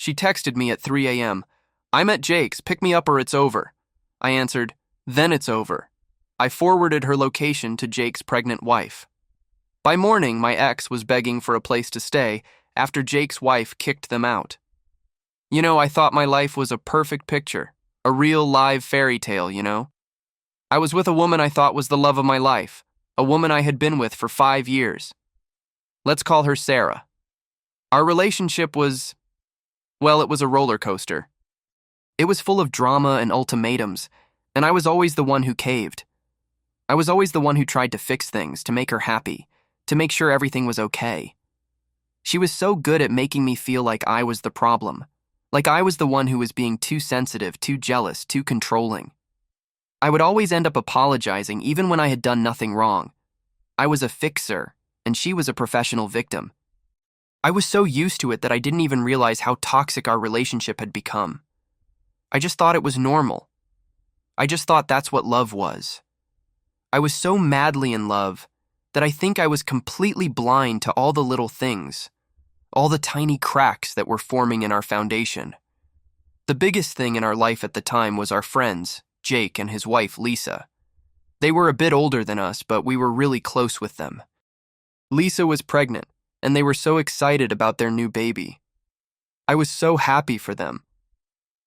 She texted me at 3 a.m. "I'm at Jake's, pick me up or it's over." I answered, "Then it's over." I forwarded her location to Jake's pregnant wife. By morning, my ex was begging for a place to stay after Jake's wife kicked them out. I thought my life was a perfect picture, a real live fairy tale. I was with a woman I thought was the love of my life, a woman I had been with for 5 years. Let's call her Sarah. Our relationship was, well, it was a roller coaster. It was full of drama and ultimatums, and I was always the one who caved. I was always the one who tried to fix things, to make her happy, to make sure everything was okay. She was so good at making me feel like I was the problem, like I was the one who was being too sensitive, too jealous, too controlling. I would always end up apologizing even when I had done nothing wrong. I was a fixer, and she was a professional victim. I was so used to it that I didn't even realize how toxic our relationship had become. I just thought it was normal. I just thought that's what love was. I was so madly in love that I think I was completely blind to all the little things, all the tiny cracks that were forming in our foundation. The biggest thing in our life at the time was our friends, Jake and his wife, Lisa. They were a bit older than us, but we were really close with them. Lisa was pregnant, and they were so excited about their new baby. I was so happy for them.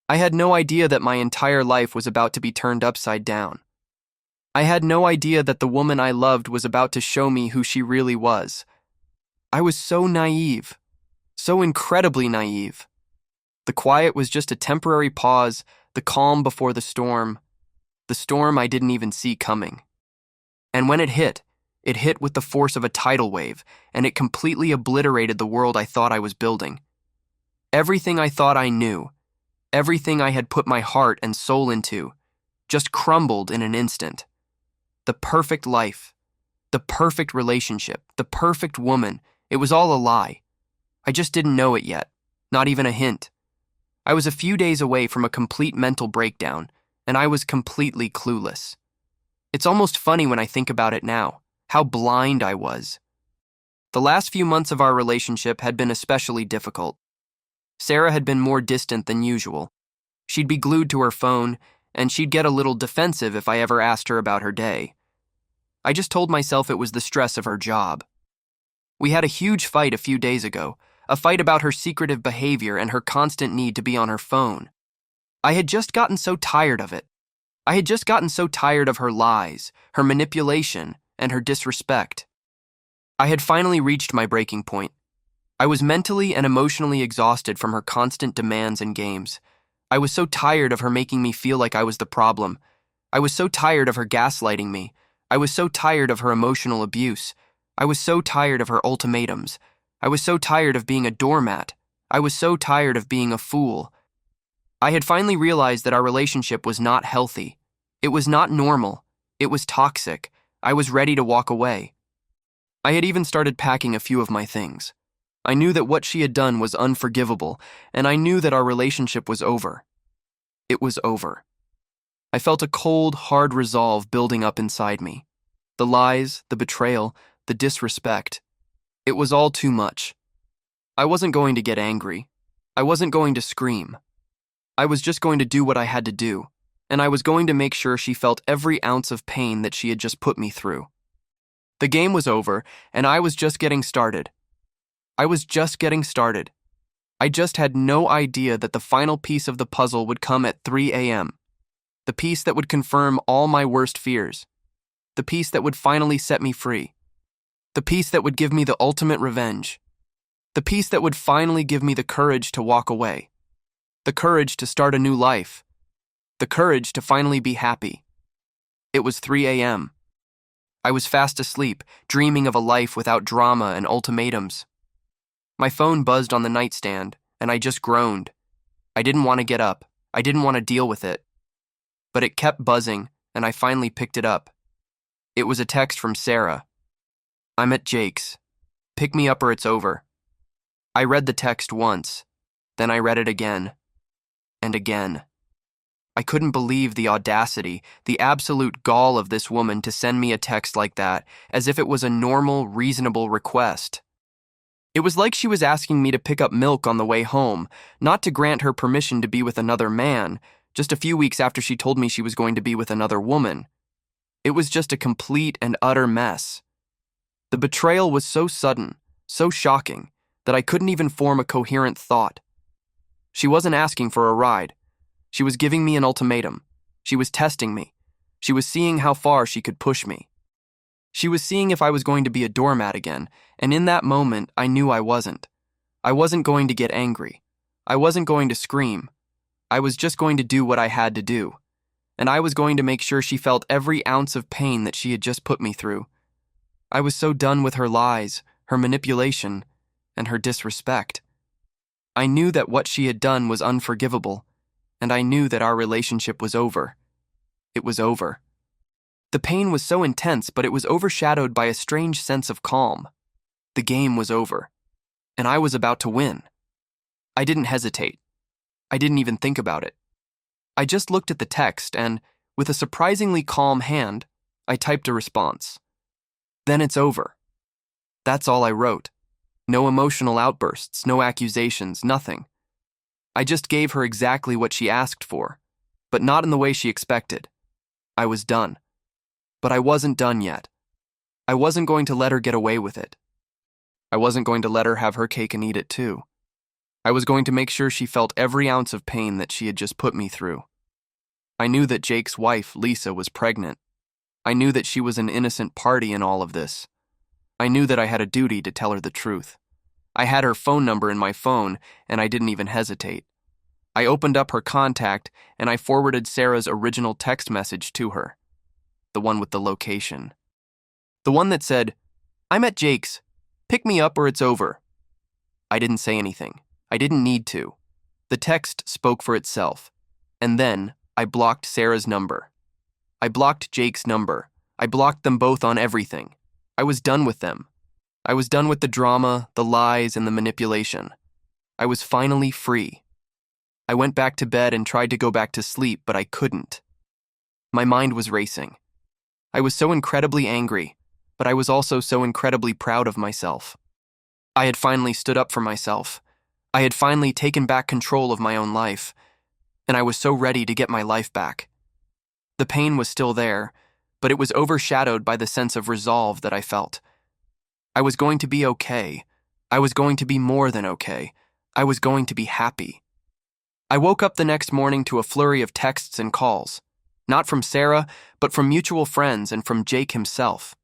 I had no idea that my entire life was about to be turned upside down. I had no idea that the woman I loved was about to show me who she really was. I was so naive, so incredibly naive. The quiet was just a temporary pause, the calm before the storm I didn't even see coming. And when it hit with the force of a tidal wave, and it completely obliterated the world I thought I was building. Everything I thought I knew, everything I had put my heart and soul into, just crumbled in an instant. The perfect life, the perfect relationship, the perfect woman, it was all a lie. I just didn't know it yet, not even a hint. I was a few days away from a complete mental breakdown, and I was completely clueless. It's almost funny when I think about it now, how blind I was. The last few months of our relationship had been especially difficult. Sarah had been more distant than usual. She'd be glued to her phone, and she'd get a little defensive if I ever asked her about her day. I just told myself it was the stress of her job. We had a huge fight a few days ago, a fight about her secretive behavior and her constant need to be on her phone. I had just gotten so tired of it. I had just gotten so tired of her lies, her manipulation, and her disrespect. I had finally reached my breaking point. I was mentally and emotionally exhausted from her constant demands and games. I was so tired of her making me feel like I was the problem. I was so tired of her gaslighting me. I was so tired of her emotional abuse. I was so tired of her ultimatums. I was so tired of being a doormat. I was so tired of being a fool. I had finally realized that our relationship was not healthy. It was not normal. It was toxic. I was ready to walk away. I had even started packing a few of my things. I knew that what she had done was unforgivable, and I knew that our relationship was over. It was over. I felt a cold, hard resolve building up inside me. The lies, the betrayal, the disrespect. It was all too much. I wasn't going to get angry. I wasn't going to scream. I was just going to do what I had to do, and I was going to make sure she felt every ounce of pain that she had just put me through. The game was over, and I was just getting started. I was just getting started. I just had no idea that the final piece of the puzzle would come at 3 a.m. The piece that would confirm all my worst fears. The piece that would finally set me free. The piece that would give me the ultimate revenge. The piece that would finally give me the courage to walk away. The courage to start a new life. The courage to finally be happy. It was 3 a.m. I was fast asleep, dreaming of a life without drama and ultimatums. My phone buzzed on the nightstand, and I just groaned. I didn't want to get up. I didn't want to deal with it. But it kept buzzing, and I finally picked it up. It was a text from Sarah. "I'm at Jake's. Pick me up or it's over." I read the text once, then I read it again, and again. I couldn't believe the audacity, the absolute gall of this woman to send me a text like that, as if it was a normal, reasonable request. It was like she was asking me to pick up milk on the way home, not to grant her permission to be with another man, just a few weeks after she told me she was going to be with another woman. It was just a complete and utter mess. The betrayal was so sudden, so shocking, that I couldn't even form a coherent thought. She wasn't asking for a ride. She was giving me an ultimatum. She was testing me. She was seeing how far she could push me. She was seeing if I was going to be a doormat again, and in that moment, I knew I wasn't. I wasn't going to get angry. I wasn't going to scream. I was just going to do what I had to do. And I was going to make sure she felt every ounce of pain that she had just put me through. I was so done with her lies, her manipulation, and her disrespect. I knew that what she had done was unforgivable, and I knew that our relationship was over. It was over. The pain was so intense, but it was overshadowed by a strange sense of calm. The game was over, and I was about to win. I didn't hesitate. I didn't even think about it. I just looked at the text and, with a surprisingly calm hand, I typed a response. Then it's over. That's all I wrote. No emotional outbursts, no accusations, nothing. I just gave her exactly what she asked for, but not in the way she expected. I was done. But I wasn't done yet. I wasn't going to let her get away with it. I wasn't going to let her have her cake and eat it too. I was going to make sure she felt every ounce of pain that she had just put me through. I knew that Jake's wife, Lisa, was pregnant. I knew that she was an innocent party in all of this. I knew that I had a duty to tell her the truth. I had her phone number in my phone, and I didn't even hesitate. I opened up her contact, and I forwarded Sarah's original text message to her. The one with the location. The one that said, "I'm at Jake's. Pick me up or it's over." I didn't say anything. I didn't need to. The text spoke for itself. And then I blocked Sarah's number. I blocked Jake's number. I blocked them both on everything. I was done with them. I was done with the drama, the lies, and the manipulation. I was finally free. I went back to bed and tried to go back to sleep, but I couldn't. My mind was racing. I was so incredibly angry, but I was also so incredibly proud of myself. I had finally stood up for myself. I had finally taken back control of my own life, and I was so ready to get my life back. The pain was still there, but it was overshadowed by the sense of resolve that I felt. I was going to be okay. I was going to be more than okay. I was going to be happy. I woke up the next morning to a flurry of texts and calls. Not from Sarah, but from mutual friends and from Jake himself.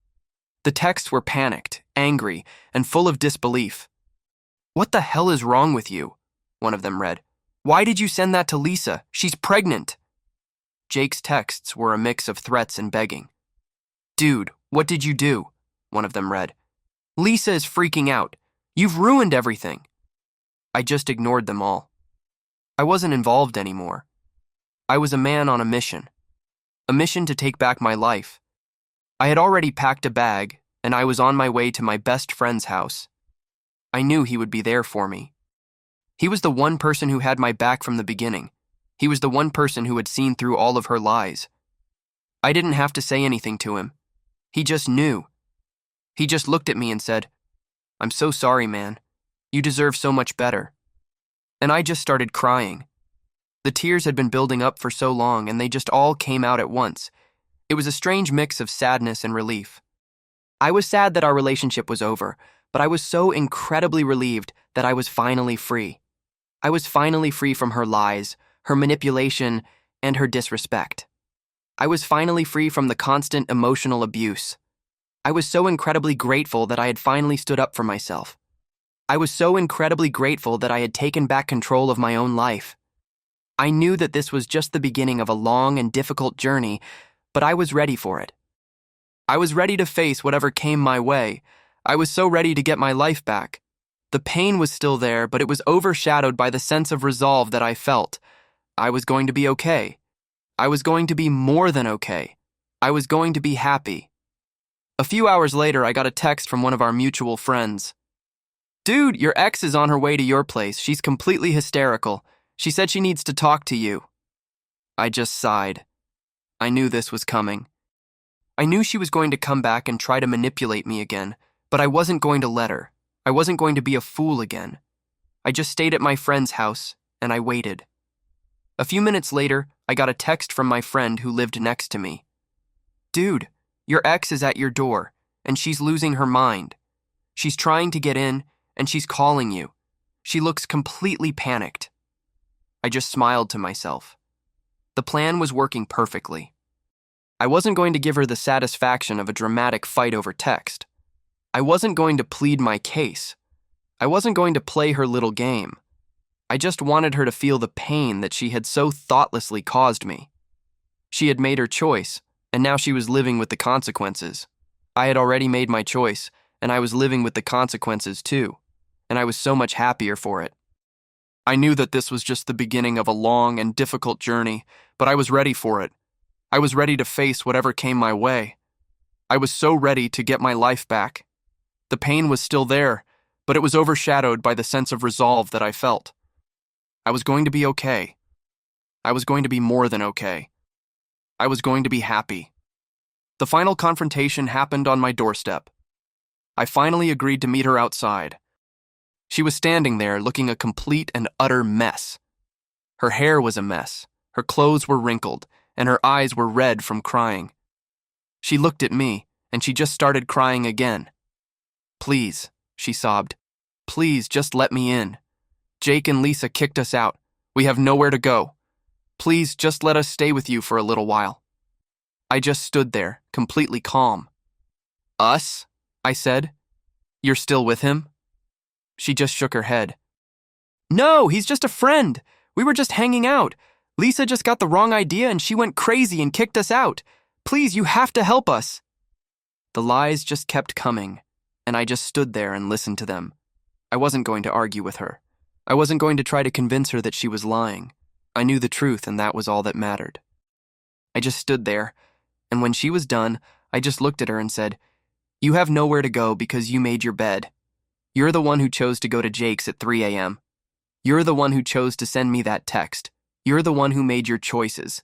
The texts were panicked, angry, and full of disbelief. "What the hell is wrong with you?" one of them read. "Why did you send that to Lisa? She's pregnant." Jake's texts were a mix of threats and begging. "Dude, what did you do?" one of them read. "Lisa is freaking out. You've ruined everything." I just ignored them all. I wasn't involved anymore. I was a man on a mission. A mission to take back my life. I had already packed a bag, and I was on my way to my best friend's house. I knew he would be there for me. He was the one person who had my back from the beginning. He was the one person who had seen through all of her lies. I didn't have to say anything to him. He just knew. He just looked at me and said, "I'm so sorry, man. You deserve so much better." And I just started crying. The tears had been building up for so long, and they just all came out at once. It was a strange mix of sadness and relief. I was sad that our relationship was over, but I was so incredibly relieved that I was finally free. I was finally free from her lies, her manipulation, and her disrespect. I was finally free from the constant emotional abuse. I was so incredibly grateful that I had finally stood up for myself. I was so incredibly grateful that I had taken back control of my own life. I knew that this was just the beginning of a long and difficult journey, but I was ready for it. I was ready to face whatever came my way. I was so ready to get my life back. The pain was still there, but it was overshadowed by the sense of resolve that I felt. I was going to be okay. I was going to be more than okay. I was going to be happy. A few hours later, I got a text from one of our mutual friends. "Dude, your ex is on her way to your place. She's completely hysterical. She said she needs to talk to you." I just sighed. I knew this was coming. I knew she was going to come back and try to manipulate me again, but I wasn't going to let her. I wasn't going to be a fool again. I just stayed at my friend's house, and I waited. A few minutes later, I got a text from my friend who lived next to me. "Dude, your ex is at your door, and she's losing her mind. She's trying to get in, and she's calling you. She looks completely panicked." I just smiled to myself. The plan was working perfectly. I wasn't going to give her the satisfaction of a dramatic fight over text. I wasn't going to plead my case. I wasn't going to play her little game. I just wanted her to feel the pain that she had so thoughtlessly caused me. She had made her choice, and now she was living with the consequences. I had already made my choice, and I was living with the consequences too, and I was so much happier for it. I knew that this was just the beginning of a long and difficult journey, but I was ready for it. I was ready to face whatever came my way. I was so ready to get my life back. The pain was still there, but it was overshadowed by the sense of resolve that I felt. I was going to be okay. I was going to be more than okay. I was going to be happy. The final confrontation happened on my doorstep. I finally agreed to meet her outside. She was standing there looking a complete and utter mess. Her hair was a mess, her clothes were wrinkled, and her eyes were red from crying. She looked at me, and she just started crying again. "Please," she sobbed. "Please just let me in. Jake and Lisa kicked us out. We have nowhere to go. Please just let us stay with you for a little while." I just stood there, completely calm. "Us?" I said. "You're still with him?" She just shook her head. "No, he's just a friend. We were just hanging out. Lisa just got the wrong idea and she went crazy and kicked us out. Please, you have to help us." The lies just kept coming, and I just stood there and listened to them. I wasn't going to argue with her. I wasn't going to try to convince her that she was lying. I knew the truth, and that was all that mattered. I just stood there, and when she was done, I just looked at her and said, "You have nowhere to go because you made your bed. You're the one who chose to go to Jake's at 3 a.m. You're the one who chose to send me that text. You're the one who made your choices.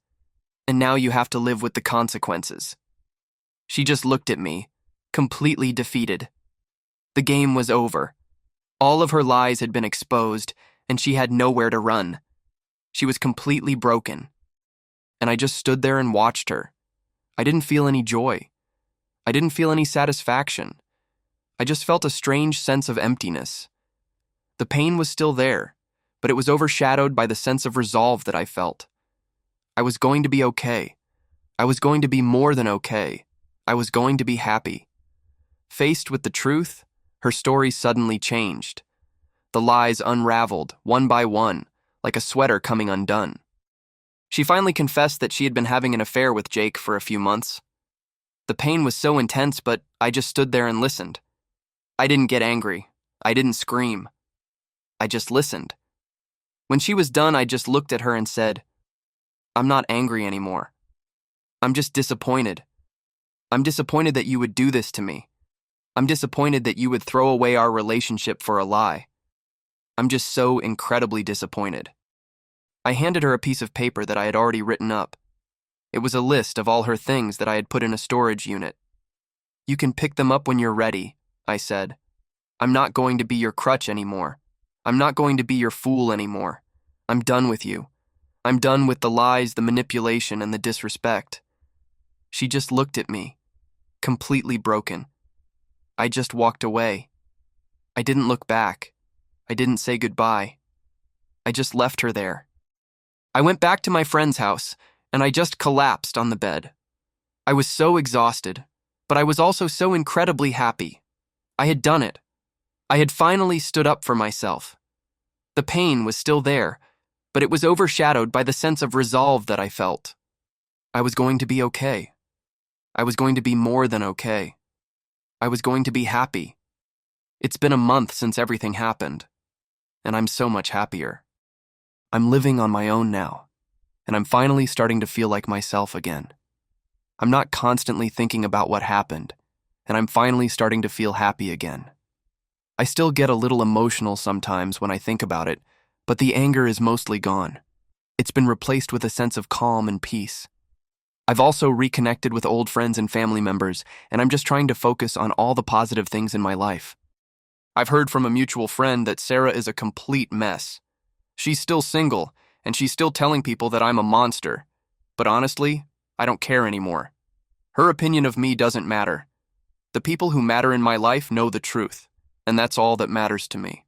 And now you have to live with the consequences." She just looked at me, completely defeated. The game was over. All of her lies had been exposed, and she had nowhere to run. She was completely broken. And I just stood there and watched her. I didn't feel any joy. I didn't feel any satisfaction. I just felt a strange sense of emptiness. The pain was still there, but it was overshadowed by the sense of resolve that I felt. I was going to be okay. I was going to be more than okay. I was going to be happy. Faced with the truth, her story suddenly changed. The lies unraveled, one by one, like a sweater coming undone. She finally confessed that she had been having an affair with Jake for a few months. The pain was so intense, but I just stood there and listened. I didn't get angry. I didn't scream. I just listened. When she was done, I just looked at her and said, "I'm not angry anymore. I'm just disappointed. I'm disappointed that you would do this to me. I'm disappointed that you would throw away our relationship for a lie. I'm just so incredibly disappointed." I handed her a piece of paper that I had already written up. It was a list of all her things that I had put in a storage unit. "You can pick them up when you're ready," I said. "I'm not going to be your crutch anymore. I'm not going to be your fool anymore. I'm done with you. I'm done with the lies, the manipulation, and the disrespect." She just looked at me, completely broken. I just walked away. I didn't look back. I didn't say goodbye. I just left her there. I went back to my friend's house, and I just collapsed on the bed. I was so exhausted, but I was also so incredibly happy. I had done it. I had finally stood up for myself. The pain was still there, but it was overshadowed by the sense of resolve that I felt. I was going to be okay. I was going to be more than okay. I was going to be happy. It's been a month since everything happened, and I'm so much happier. I'm living on my own now, and I'm finally starting to feel like myself again. I'm not constantly thinking about what happened, and I'm finally starting to feel happy again. I still get a little emotional sometimes when I think about it, but the anger is mostly gone. It's been replaced with a sense of calm and peace. I've also reconnected with old friends and family members, and I'm just trying to focus on all the positive things in my life. I've heard from a mutual friend that Sarah is a complete mess. She's still single, and she's still telling people that I'm a monster. But honestly, I don't care anymore. Her opinion of me doesn't matter. The people who matter in my life know the truth, and that's all that matters to me.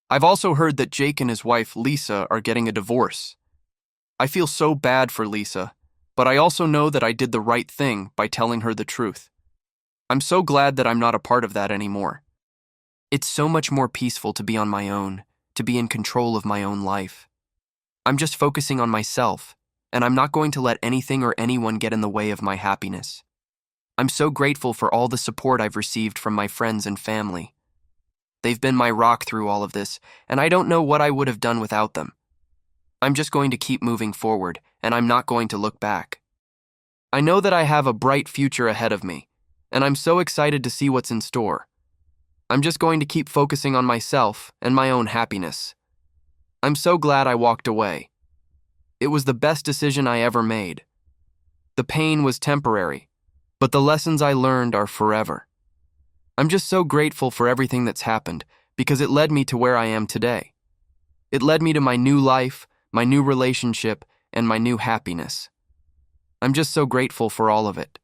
I've also heard that Jake and his wife, Lisa, are getting a divorce. I feel so bad for Lisa, but I also know that I did the right thing by telling her the truth. I'm so glad that I'm not a part of that anymore. It's so much more peaceful to be on my own, to be in control of my own life. I'm just focusing on myself, and I'm not going to let anything or anyone get in the way of my happiness. I'm so grateful for all the support I've received from my friends and family. They've been my rock through all of this, and I don't know what I would have done without them. I'm just going to keep moving forward, and I'm not going to look back. I know that I have a bright future ahead of me, and I'm so excited to see what's in store. I'm just going to keep focusing on myself and my own happiness. I'm so glad I walked away. It was the best decision I ever made. The pain was temporary, but the lessons I learned are forever. I'm just so grateful for everything that's happened because it led me to where I am today. It led me to my new life, my new relationship, and my new happiness. I'm just so grateful for all of it.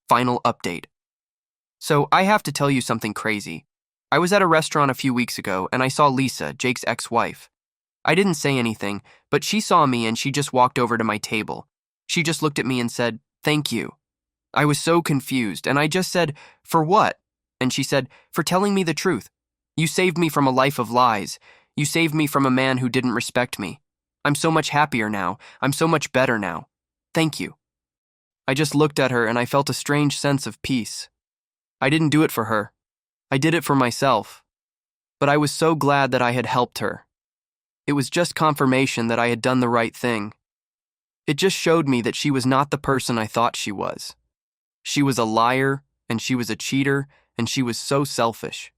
Final update. So I have to tell you something crazy. I was at a restaurant a few weeks ago and I saw Lisa, Jake's ex-wife. I didn't say anything, but she saw me and she just walked over to my table. She just looked at me and said, "Thank you." I was so confused and I just said, "For what?" And she said, "For telling me the truth. You saved me from a life of lies. You saved me from a man who didn't respect me. I'm so much happier now. I'm so much better now. Thank you." I just looked at her and I felt a strange sense of peace. I didn't do it for her. I did it for myself. But I was so glad that I had helped her. It was just confirmation that I had done the right thing. It just showed me that she was not the person I thought she was. She was a liar, and she was a cheater, and she was so selfish.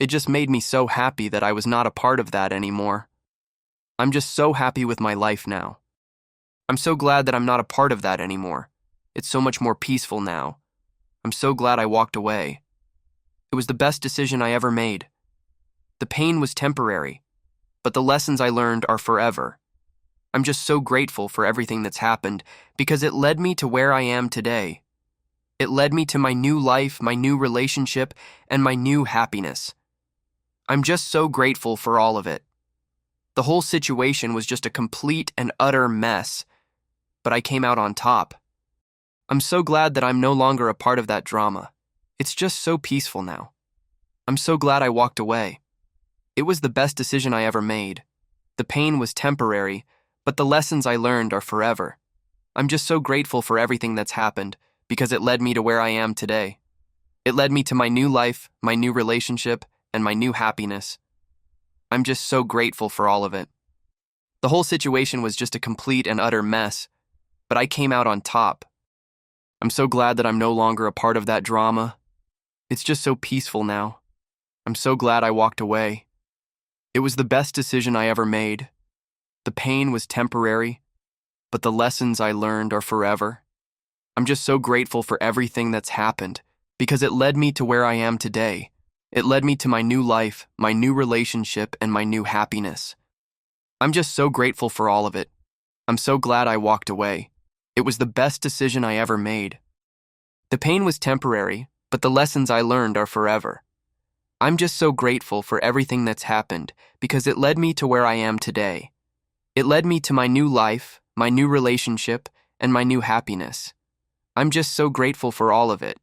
It just made me so happy that I was not a part of that anymore. I'm just so happy with my life now. I'm so glad that I'm not a part of that anymore. It's so much more peaceful now. I'm so glad I walked away. It was the best decision I ever made. The pain was temporary, but the lessons I learned are forever. I'm just so grateful for everything that's happened because it led me to where I am today. It led me to my new life, my new relationship, and my new happiness. I'm just so grateful for all of it. The whole situation was just a complete and utter mess, but I came out on top. I'm so glad that I'm no longer a part of that drama. It's just so peaceful now. I'm so glad I walked away. It was the best decision I ever made. The pain was temporary, but the lessons I learned are forever. I'm just so grateful for everything that's happened because it led me to where I am today. It led me to my new life, my new relationship, and my new happiness. I'm just so grateful for all of it. The whole situation was just a complete and utter mess, but I came out on top. I'm so glad that I'm no longer a part of that drama. It's just so peaceful now. I'm so glad I walked away. It was the best decision I ever made. The pain was temporary, but the lessons I learned are forever. I'm just so grateful for everything that's happened because it led me to where I am today. It led me to my new life, my new relationship, and my new happiness. I'm just so grateful for all of it. I'm so glad I walked away. It was the best decision I ever made. The pain was temporary, but the lessons I learned are forever. I'm just so grateful for everything that's happened because it led me to where I am today. It led me to my new life, my new relationship, and my new happiness. I'm just so grateful for all of it.